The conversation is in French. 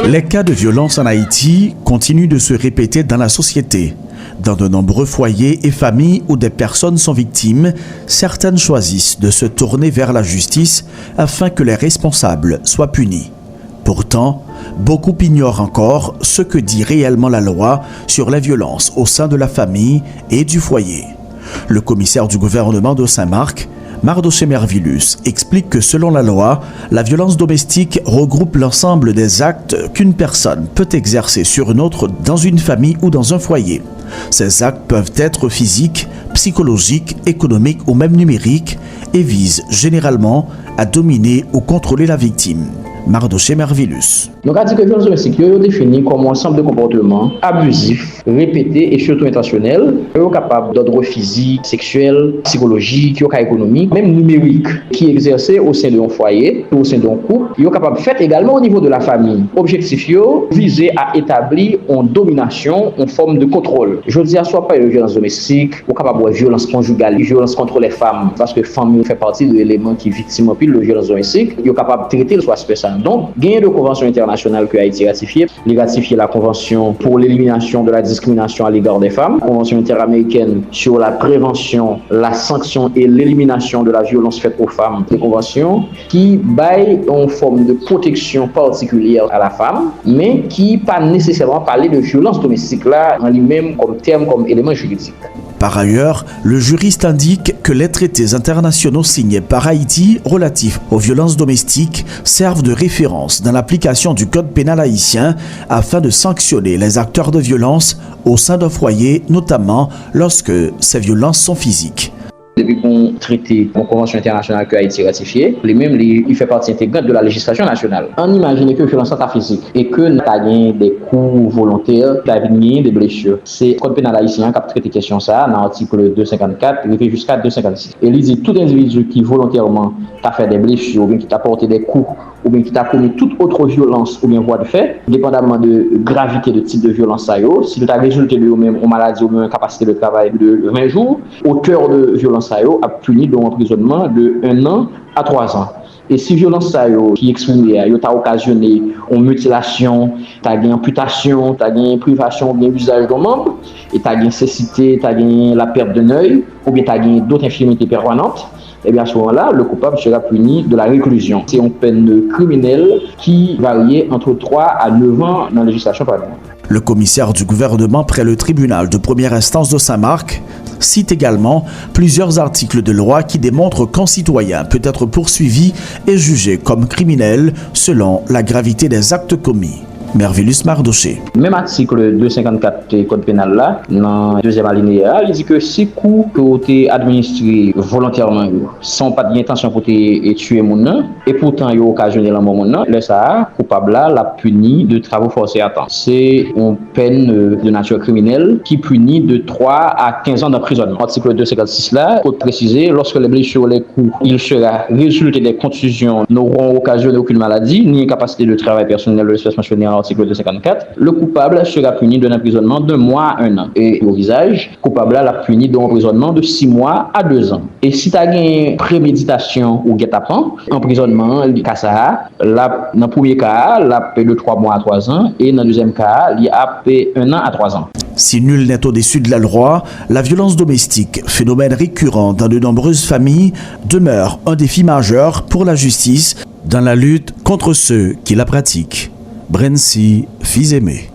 Les cas de violence en Haïti continuent de se répéter dans la société. Dans de nombreux foyers et familles où des personnes sont victimes, certaines choisissent de se tourner vers la justice afin que les responsables soient punis. Pourtant, beaucoup ignorent encore ce que dit réellement la loi sur la violence au sein de la famille et du foyer. Le commissaire du gouvernement de Saint-Marc, Mardoché Mervillus, explique que selon la loi, la violence domestique regroupe l'ensemble des actes qu'une personne peut exercer sur une autre dans une famille ou dans un foyer. Ces actes peuvent être physiques, psychologiques, économiques ou même numériques et visent généralement à dominer ou contrôler la victime. Mardoché Mervillus. Donc, à dire que la violence domestique est définie comme un ensemble de comportements abusifs, répétés et surtout intentionnels, capables d'ordre physique, sexuel, psychologique, économique, même numérique, qui est exercé au sein d'un foyer, au sein d'un couple, ils sont capables de faire également au niveau de la famille. Objectif, viser à établir une domination, une forme de contrôle. Je dis à soit pas de violence domestique, ou capable de violence conjugale, violence contre les femmes, parce que la femme fait partie de l'élément qui est victime en pile de violence domestique, ils sont capables de traiter le soit spécial. Donc, il y a une convention internationale que Haïti a ratifiée. Il a ratifié la convention pour l'élimination de la discrimination à l'égard des femmes, convention interaméricaine sur la prévention, la sanction et l'élimination de la violence faite aux femmes. Des conventions qui baillent en forme de protection particulière à la femme, mais qui pas nécessairement parler de violence domestique là en lui-même comme terme, comme élément juridique. Par ailleurs, le juriste indique que les traités internationaux signés par Haïti relatifs aux violences domestiques servent de référence dans l'application du code pénal haïtien afin de sanctionner les acteurs de violence au sein d'un foyer, notamment lorsque ces violences sont physiques. Depuis qu'on traité une convention internationale que Haïti a ratifiée, il fait partie intégrante de la législation nationale. On imagine que violence physique et que nous avons des coups volontaires, des blessures. C'est le code pénal haïtien qui a traité question ça dans l'article 254, il fait jusqu'à 256. Et il dit tout individu qui volontairement a fait des blessures ou bien qui t'a porté des coups ou bien qui t'a commis toute autre violence ou bien voie de fait, dépendamment de gravité de type de violence, si tu as résulté de même en maladie ou bien capacité de travail de 20 jours, auteur de violence a puni d'un emprisonnement de 1 an à 3 ans. Et si violence qui exprimée a occasionné une mutilation, une amputation, une privation bien usage de membre, et tu as une cécité, tu as la perte d'un œil, ou bien tu as d'autres infirmités permanentes, et bien à ce moment-là, le coupable sera puni de la réclusion. C'est une peine criminelle qui varie entre 3 à 9 ans dans la législation parlementaire. Le commissaire du gouvernement près le tribunal de première instance de Saint-Marc cite également plusieurs articles de loi qui démontrent qu'un citoyen peut être poursuivi et jugé comme criminel selon la gravité des actes commis. Mervillus Mardoché. Même article 254 du code pénal là, dans le deuxième alinéa, il dit que si coups que ont été administrés volontairement sans pas d'intention pour tuer mon et pourtant ils ont occasionné la mort mon le ça coupable là la puni de travaux forcés à temps. C'est une peine de nature criminelle qui punit de 3 à 15 ans d'emprisonnement. Article 256 là, pour préciser, lorsque les blessures les coups, il sera résulté des contusions n'auront occasionné aucune maladie ni incapacité de travail personnel de l'espèce mentionnée en article 254, le coupable sera puni d'un emprisonnement de 1 mois à 1 an. Et au visage, coupable la puni d'un emprisonnement de 6 mois à 2 ans. Et si tu as une préméditation ou guet-apens, emprisonnement, dans le premier cas, la paie de 3 mois à 3 ans, et dans le deuxième cas, il a paie 1 an à 3 ans. Si nul n'est au-dessus de la loi, la violence domestique, phénomène récurrent dans de nombreuses familles, demeure un défi majeur pour la justice dans la lutte contre ceux qui la pratiquent. Brensi, fils aimé.